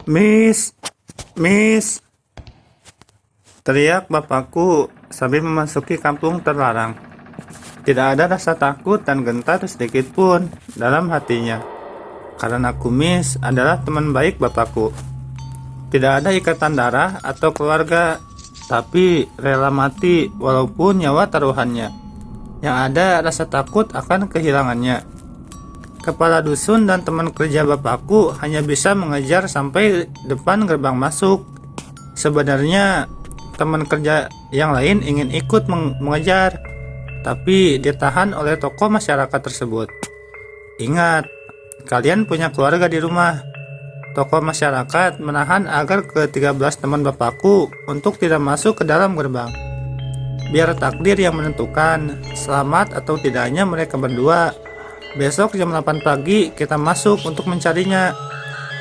Miss, Miss, teriak bapakku sambil memasuki kampung terlarang. Tidak ada rasa takut dan gentar sedikit pun dalam hatinya. Karena Kumis adalah teman baik bapakku. Tidak ada ikatan darah atau keluarga, tapi rela mati walaupun nyawa taruhannya. Yang ada rasa takut akan kehilangannya. Kepala dusun dan teman kerja bapakku hanya bisa mengejar sampai depan gerbang masuk. Sebenarnya teman kerja yang lain ingin ikut mengejar, tapi ditahan oleh tokoh masyarakat tersebut. Ingat, kalian punya keluarga di rumah. Tokoh masyarakat menahan agar ke-13 teman bapakku untuk tidak masuk ke dalam gerbang. Biar takdir yang menentukan selamat atau tidaknya mereka berdua. Besok jam 8 pagi kita masuk untuk mencarinya.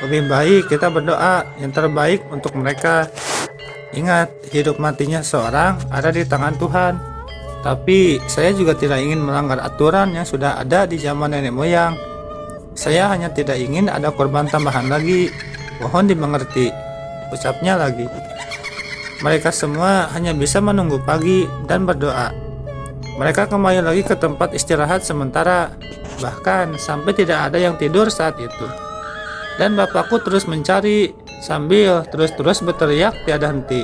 Lebih baik kita berdoa yang terbaik untuk mereka. Ingat, hidup matinya seorang ada di tangan Tuhan. Tapi saya juga tidak ingin melanggar aturan yang sudah ada di zaman nenek moyang. Saya hanya tidak ingin ada korban tambahan lagi. Mohon dimengerti, ucapnya lagi. Mereka semua hanya bisa menunggu pagi dan berdoa. Mereka kembali lagi ke tempat istirahat sementara. Bahkan sampai tidak ada yang tidur saat itu. Dan bapakku terus mencari sambil terus-terus berteriak tiada henti.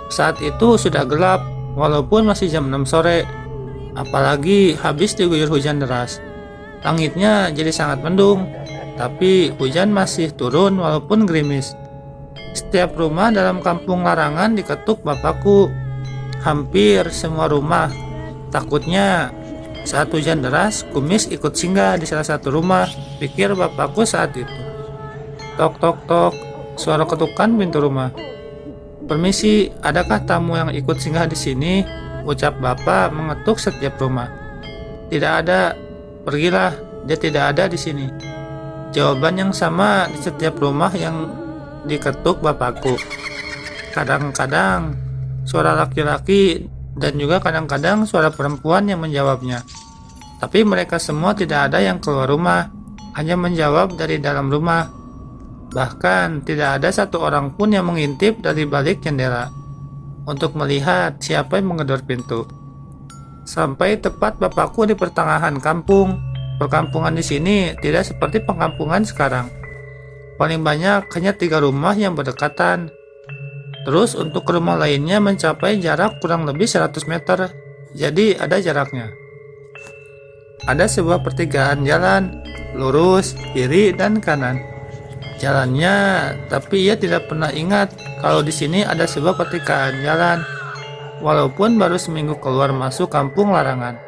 Saat itu sudah gelap walaupun masih jam 6 sore. Apalagi habis diguyur hujan deras. Langitnya jadi sangat mendung, tapi hujan masih turun walaupun gerimis. Setiap rumah dalam kampung larangan diketuk bapakku. Hampir semua rumah. Takutnya saat hujan deras, Kumis ikut singgah di salah satu rumah, pikir bapakku saat itu. Tok tok tok, suara ketukan pintu rumah. Permisi, adakah tamu yang ikut singgah di sini? Ucap bapak mengetuk setiap rumah. Tidak ada, pergilah, dia tidak ada di sini. Jawaban yang sama di setiap rumah yang diketuk bapakku. Kadang-kadang suara laki-laki dan juga kadang-kadang suara perempuan yang menjawabnya. Tapi mereka semua tidak ada yang keluar rumah, hanya menjawab dari dalam rumah. Bahkan tidak ada satu orang pun yang mengintip dari balik jendela untuk melihat siapa yang menggedor pintu. Sampai tepat bapakku di pertengahan kampung. Perkampungan di sini tidak seperti perkampungan sekarang. Paling banyak hanya 3 rumah yang berdekatan. Terus untuk rumah lainnya mencapai jarak kurang lebih 100 meter, jadi ada jaraknya. Ada sebuah pertigaan jalan, lurus, kiri, dan kanan. Jalannya, tapi ia tidak pernah ingat kalau di sini ada sebuah pertigaan jalan. Walaupun baru seminggu keluar masuk kampung larangan.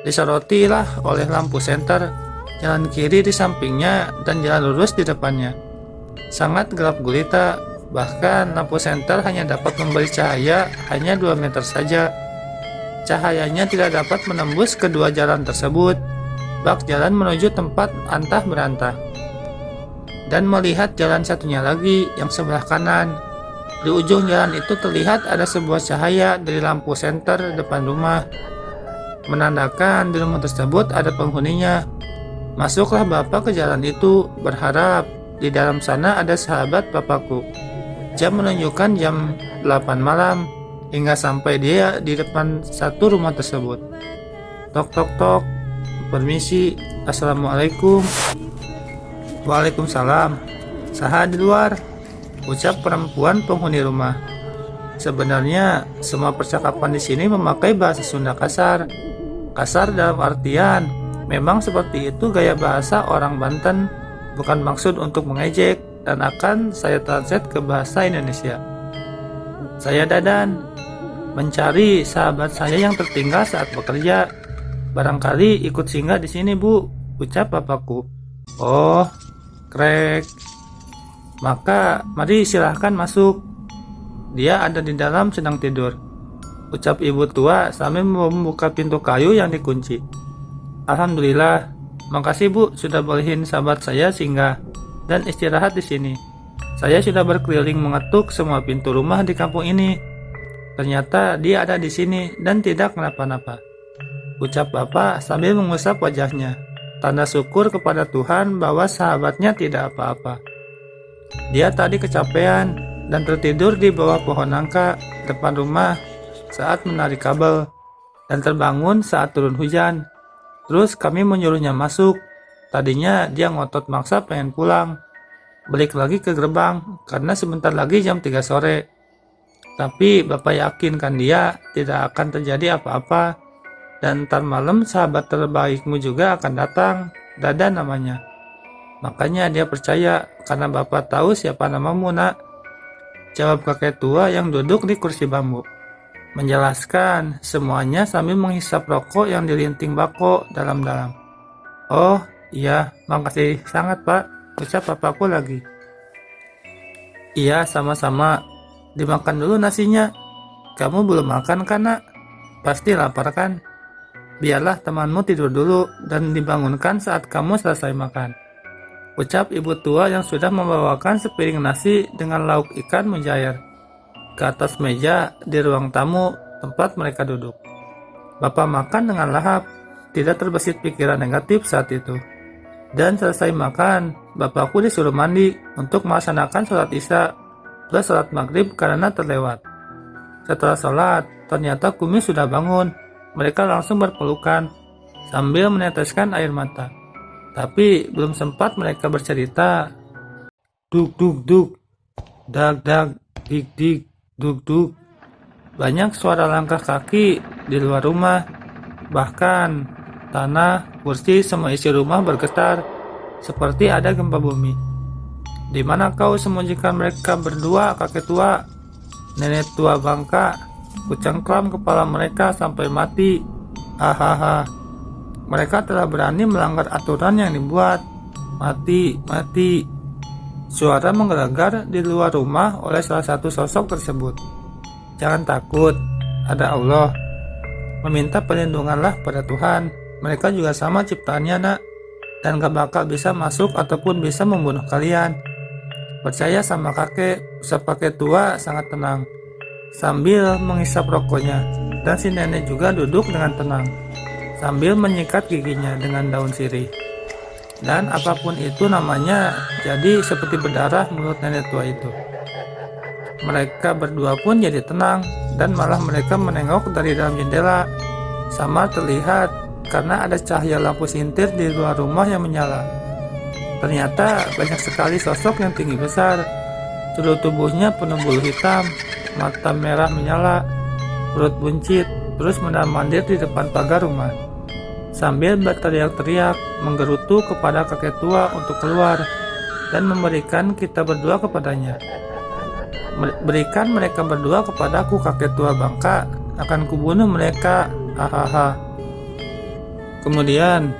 Disorotilah oleh lampu senter, jalan kiri di sampingnya, dan jalan lurus di depannya. Sangat gelap gulita. Bahkan lampu senter hanya dapat memberi cahaya hanya 2 meter saja. Cahayanya tidak dapat menembus kedua jalan tersebut. Bak jalan menuju tempat antah berantah. Dan melihat jalan satunya lagi yang sebelah kanan. Di ujung jalan itu terlihat ada sebuah cahaya dari lampu senter depan rumah. Menandakan di rumah tersebut ada penghuninya. Masuklah bapak ke jalan itu, berharap di dalam sana ada sahabat bapakku. Jam menunjukkan jam 8 malam, hingga sampai dia di depan satu rumah tersebut. Tok tok tok, permisi, assalamualaikum. Waalaikumsalam. Saha di luar, ucap perempuan penghuni rumah. Sebenarnya semua percakapan di sini memakai bahasa Sunda kasar. Kasar dalam artian memang seperti itu gaya bahasa orang Banten, bukan maksud untuk mengejek. Dan akan saya translate ke bahasa Indonesia. Saya Dadan, mencari sahabat saya yang tertinggal saat bekerja. Barangkali ikut singgah di sini, Bu, ucap bapakku. Oh, krek. Maka mari silahkan masuk. Dia ada di dalam sedang tidur, ucap ibu tua sambil membuka pintu kayu yang dikunci. Alhamdulillah, makasih Bu sudah bolehin sahabat saya singgah dan istirahat di sini. Saya sudah berkeliling mengetuk semua pintu rumah di kampung ini. Ternyata dia ada di sini dan tidak kenapa-napa, ucap bapak sambil mengusap wajahnya. Tanda syukur kepada Tuhan bahwa sahabatnya tidak apa-apa. Dia tadi kecapean dan tertidur di bawah pohon nangka depan rumah saat menarik kabel dan terbangun saat turun hujan. Terus kami menyuruhnya masuk. Tadinya dia ngotot maksa pengen pulang. Balik lagi ke gerbang karena sebentar lagi jam 3 sore. Tapi Bapak yakinkan dia tidak akan terjadi apa-apa. Dan ntar malam sahabat terbaikmu juga akan datang. Dada namanya. Makanya dia percaya karena Bapak tahu siapa namamu, Nak. Jawab kakek tua yang duduk di kursi bambu. Menjelaskan semuanya sambil menghisap rokok yang dilinting Bako dalam-dalam. Oh iya, makasih sangat Pak, ucap papaku lagi. Iya, sama-sama. Dimakan dulu nasinya. Kamu belum makan kan, Nak? Pasti lapar kan? Biarlah temanmu tidur dulu dan dibangunkan saat kamu selesai makan. Ucap ibu tua yang sudah membawakan sepiring nasi dengan lauk ikan mujair ke atas meja di ruang tamu tempat mereka duduk. Bapak makan dengan lahap, tidak terbesit pikiran negatif saat itu. Dan selesai makan, bapakku disuruh mandi untuk melaksanakan sholat isya plus sholat maghrib karena terlewat. Setelah sholat, ternyata Kumis sudah bangun. Mereka langsung berpelukan sambil meneteskan air mata. Tapi belum sempat mereka bercerita. Duk duk duk, dag dag, dik dik, duk duk. Banyak suara langkah kaki di luar rumah. Bahkan tanah, kursi, semua isi rumah bergetar seperti ada gempa bumi. Di mana kau sembunyikan mereka berdua, kakek tua, nenek tua bangka? Kucengkram kepala mereka sampai mati. Hahaha. Mereka telah berani melanggar aturan yang dibuat. Mati, mati. Suara menggelegar di luar rumah oleh salah satu sosok tersebut. Jangan takut, ada Allah. Meminta perlindunganlah pada Tuhan. Mereka juga sama ciptaannya, Nak. Dan gak bakal bisa masuk ataupun bisa membunuh kalian. Percaya sama kakek, usap kakek tua sangat tenang. Sambil menghisap rokoknya. Dan si nenek juga duduk dengan tenang. Sambil menyikat giginya dengan daun sirih. Dan apapun itu namanya, jadi seperti berdarah mulut nenek tua itu. Mereka berdua pun jadi tenang, dan malah mereka menengok dari dalam jendela. Samar terlihat karena ada cahaya lampu sintir di luar rumah yang menyala. Ternyata banyak sekali sosok yang tinggi besar. Seluruh tubuhnya penuh bulu hitam, mata merah menyala, perut buncit, terus mondar-mandir di depan pagar rumah. Sambil berteriak-teriak, menggerutu kepada kakek tua untuk keluar dan memberikan kita berdua kepadanya. Berikan mereka berdua kepadaku, kakek tua bangka, akan kubunuh mereka, hahaha. Kemudian